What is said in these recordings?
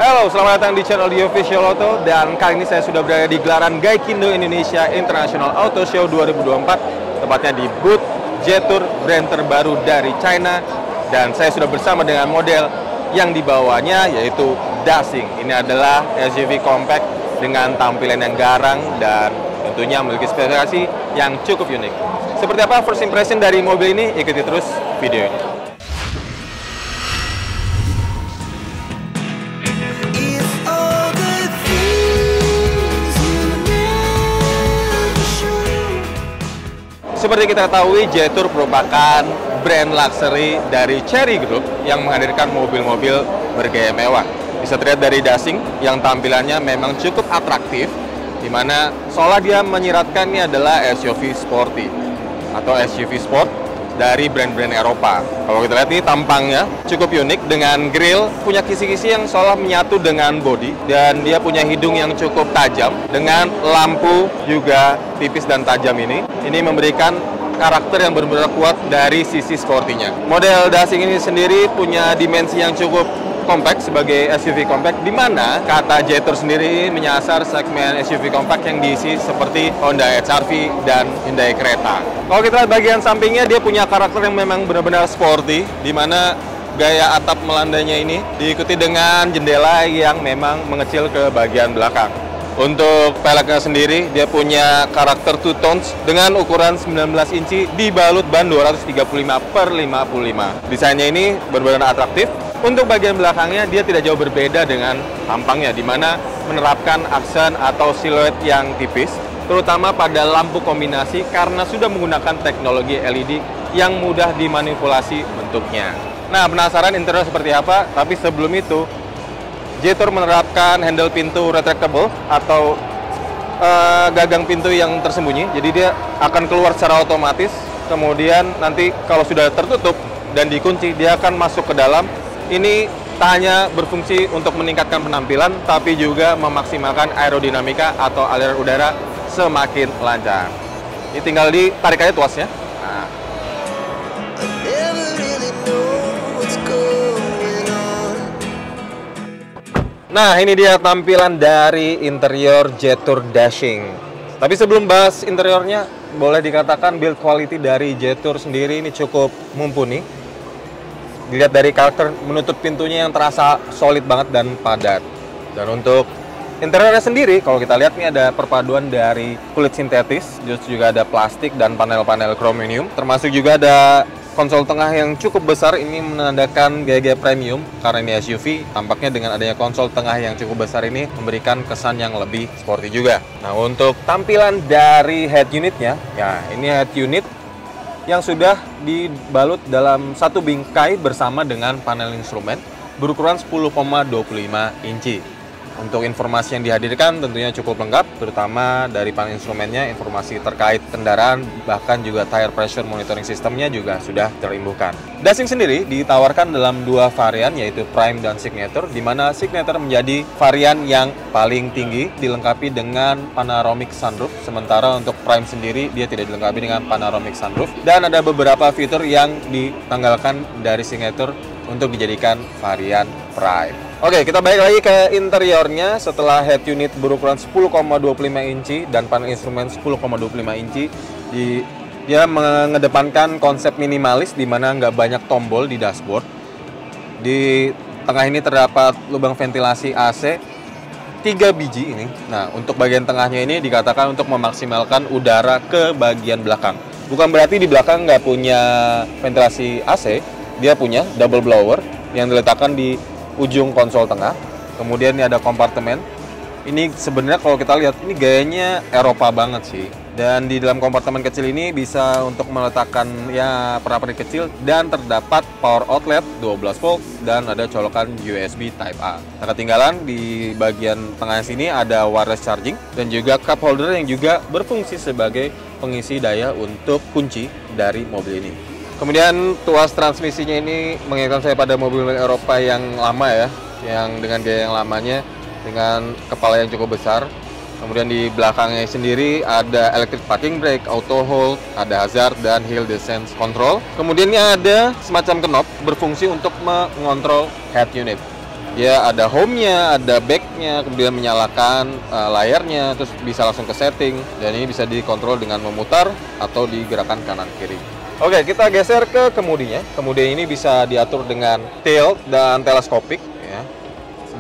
Halo, selamat datang di channel The Official Auto. Dan kali ini saya sudah berada di gelaran Gaikindo Indonesia International Auto Show 2024, tepatnya di booth Jetour, brand terbaru dari China. Dan saya sudah bersama dengan model yang dibawanya, yaitu Dashing. Ini adalah SUV compact dengan tampilan yang garang dan tentunya memiliki spesifikasi yang cukup unik. Seperti apa first impression dari mobil ini? Ikuti terus video ini. Seperti kita ketahui, Jetour merupakan brand luxury dari Chery Group yang menghadirkan mobil-mobil bergaya mewah. Bisa terlihat dari Dashing yang tampilannya memang cukup atraktif, di mana seolah dia menyiratkan ini adalah SUV sporty atau SUV sport dari brand-brand Eropa. Kalau kita lihat ini tampangnya cukup unik dengan grill, punya kisi-kisi yang seolah menyatu dengan bodi, dan dia punya hidung yang cukup tajam dengan lampu juga tipis dan tajam ini. Ini memberikan karakter yang benar-benar kuat dari sisi sportinya. Model Dashing ini sendiri punya dimensi yang cukup compact sebagai SUV compact, di mana kata Jetour sendiri menyasar segmen SUV compact yang diisi seperti Honda HR-V dan Hyundai Creta. Kalau kita lihat bagian sampingnya, dia punya karakter yang memang benar-benar sporty, di mana gaya atap melandainya ini diikuti dengan jendela yang memang mengecil ke bagian belakang. Untuk peleknya sendiri, dia punya karakter two tones dengan ukuran 19 inci dibalut ban 235/55. Desainnya ini benar-benar atraktif. Untuk bagian belakangnya, dia tidak jauh berbeda dengan tampangnya, di mana menerapkan aksen atau siluet yang tipis, terutama pada lampu kombinasi karena sudah menggunakan teknologi LED yang mudah dimanipulasi bentuknya. Nah, penasaran interior seperti apa? Tapi sebelum itu, Jetour menerapkan handle pintu retractable atau gagang pintu yang tersembunyi. Jadi dia akan keluar secara otomatis. Kemudian nanti kalau sudah tertutup dan dikunci, dia akan masuk ke dalam. Ini tak hanya berfungsi untuk meningkatkan penampilan, tapi juga memaksimalkan aerodinamika atau aliran udara semakin lancar. Ini tinggal ditarik aja tuasnya. Nah, ini dia tampilan dari interior Jetour Dashing. Tapi sebelum bahas interiornya, boleh dikatakan build quality dari Jetour sendiri ini cukup mumpuni. Dilihat dari karakter menutup pintunya yang terasa solid banget dan padat. Dan untuk interiornya sendiri, kalau kita lihat nih ada perpaduan dari kulit sintetis, juga ada plastik dan panel-panel chromenium. Termasuk juga ada konsol tengah yang cukup besar, ini menandakan gaya-gaya premium karena ini SUV. Tampaknya dengan adanya konsol tengah yang cukup besar ini memberikan kesan yang lebih sporty juga. Nah, untuk tampilan dari head unitnya, ya ini head unit yang sudah dibalut dalam satu bingkai bersama dengan panel instrumen berukuran 10,25 inci. Untuk informasi yang dihadirkan tentunya cukup lengkap, terutama dari panel instrumennya, informasi terkait kendaraan, bahkan juga tire pressure monitoring sistemnya juga sudah terimbuhkan. Dashing sendiri ditawarkan dalam dua varian, yaitu Prime dan Signature, di mana Signature menjadi varian yang paling tinggi, dilengkapi dengan panoramic sunroof, sementara untuk Prime sendiri dia tidak dilengkapi dengan panoramic sunroof, dan ada beberapa fitur yang ditanggalkan dari Signature untuk dijadikan varian Prime. Oke, kita balik lagi ke interiornya. Setelah head unit berukuran 10,25 inci dan panel instrumen 10,25 inci, dia mengedepankan konsep minimalis di mana nggak banyak tombol di dashboard. Di tengah ini terdapat lubang ventilasi AC 3 biji ini. Nah, untuk bagian tengahnya ini dikatakan untuk memaksimalkan udara ke bagian belakang. Bukan berarti di belakang nggak punya ventilasi AC, dia punya double blower yang diletakkan di ujung konsol tengah. Kemudian ini ada kompartemen. Ini sebenarnya kalau kita lihat ini gayanya Eropa banget sih. Dan di dalam kompartemen kecil ini bisa untuk meletakkan ya perabot kecil, dan terdapat power outlet 12 volt dan ada colokan USB Type A. Tak ketinggalan di bagian tengah sini ada wireless charging dan juga cup holder yang juga berfungsi sebagai pengisi daya untuk kunci dari mobil ini. Kemudian tuas transmisinya ini mengingatkan saya pada mobil Eropa yang lama ya, yang dengan gaya yang lamanya, dengan kepala yang cukup besar. Kemudian di belakangnya sendiri ada electric parking brake, auto hold, ada hazard dan hill descent control. Kemudian ini ada semacam knob berfungsi untuk mengontrol head unit. Ya, ada home-nya, ada back-nya, kemudian menyalakan layarnya, terus bisa langsung ke setting, dan ini bisa dikontrol dengan memutar atau digerakkan kanan kiri. Oke, kita geser ke kemudinya. Kemudian ini bisa diatur dengan tilt dan teleskopik. Ya.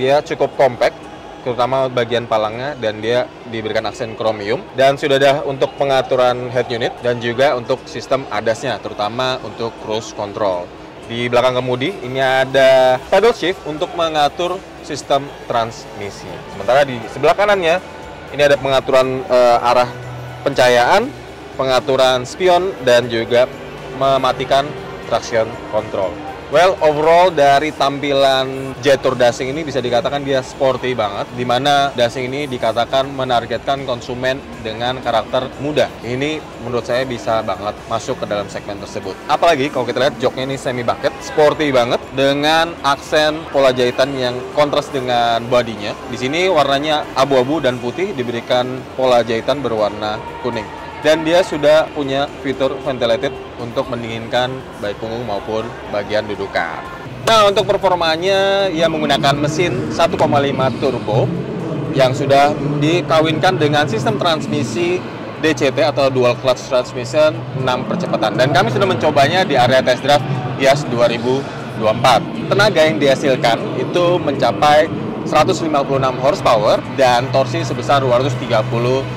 Dia cukup compact, terutama bagian palangnya, dan dia diberikan aksen chromium. Dan sudah ada untuk pengaturan head unit dan juga untuk sistem ADAS-nya, terutama untuk cruise control. Di belakang kemudi ini ada paddle shift untuk mengatur sistem transmisi. Sementara di sebelah kanannya ini ada pengaturan arah pencahayaan, pengaturan spion, dan juga mematikan traction control. Well, overall dari tampilan Jetour Dashing ini bisa dikatakan dia sporty banget, di mana Dashing ini dikatakan menargetkan konsumen dengan karakter muda. Ini menurut saya bisa banget masuk ke dalam segmen tersebut. Apalagi kalau kita lihat joknya ini semi bucket, sporty banget dengan aksen pola jahitan yang kontras dengan bodinya. Di sini warnanya abu-abu dan putih, diberikan pola jahitan berwarna kuning. Dan dia sudah punya fitur ventilated untuk mendinginkan baik punggung maupun bagian dudukan. Nah, untuk performanya ia menggunakan mesin 1,5 turbo yang sudah dikawinkan dengan sistem transmisi DCT atau Dual Clutch Transmission 6 percepatan. Dan kami sudah mencobanya di area test drive IAS 2024. Tenaga yang dihasilkan itu mencapai 156 horsepower dan torsi sebesar 230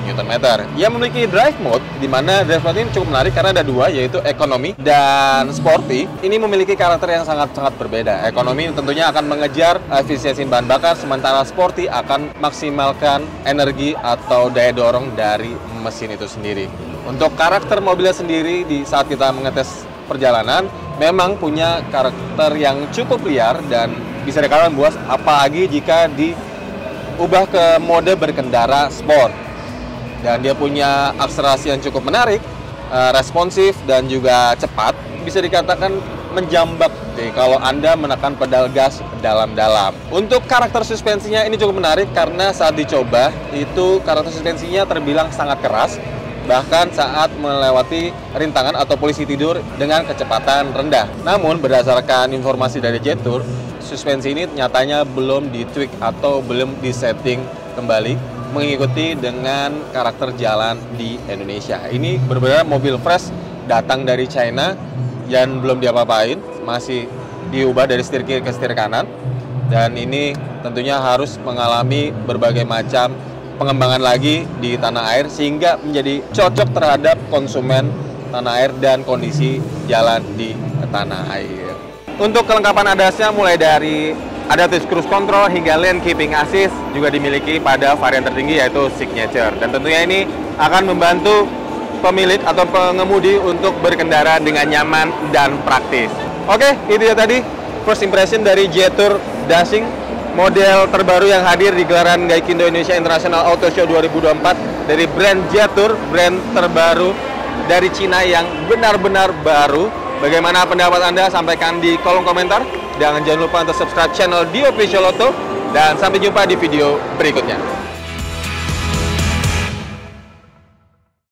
Nm. Ia memiliki drive mode, di mana drive mode ini cukup menarik karena ada dua, yaitu ekonomi dan sporty. Ini memiliki karakter yang sangat-sangat berbeda. Ekonomi tentunya akan mengejar efisiensi bahan bakar, sementara sporty akan maksimalkan energi atau daya dorong dari mesin itu sendiri. Untuk karakter mobilnya sendiri, di saat kita mengetes perjalanan, memang punya karakter yang cukup liar dan bisa dikatakan buas, apalagi jika diubah ke mode berkendara sport. Dan dia punya akselerasi yang cukup menarik, responsif, dan juga cepat. Bisa dikatakan menjambak deh kalau Anda menekan pedal gas dalam-dalam. Untuk karakter suspensinya ini cukup menarik karena saat dicoba, itu karakter suspensinya terbilang sangat keras. Bahkan saat melewati rintangan atau posisi tidur dengan kecepatan rendah. Namun berdasarkan informasi dari Jetour, suspensi ini nyatanya belum di-tweak atau belum di-setting kembali mengikuti dengan karakter jalan di Indonesia. Ini benar-benar mobil fresh, datang dari China dan belum diapa-apain, masih diubah dari setir kiri ke setir kanan. Dan ini tentunya harus mengalami berbagai macam pengembangan lagi di tanah air sehingga menjadi cocok terhadap konsumen tanah air dan kondisi jalan di tanah air. Untuk kelengkapan ADAS-nya mulai dari adaptive cruise control hingga lane keeping assist juga dimiliki pada varian tertinggi yaitu signature, dan tentunya ini akan membantu pemilik atau pengemudi untuk berkendara dengan nyaman dan praktis. Oke, itu ya tadi first impression dari Jetour Dashing, model terbaru yang hadir di gelaran Gaikindo Indonesia International Auto Show 2024 dari brand Jetour, brand terbaru dari Cina yang benar-benar baru. Bagaimana pendapat Anda? Sampaikan di kolom komentar. Jangan lupa untuk subscribe channel Dio Visual Auto, dan sampai jumpa di video berikutnya.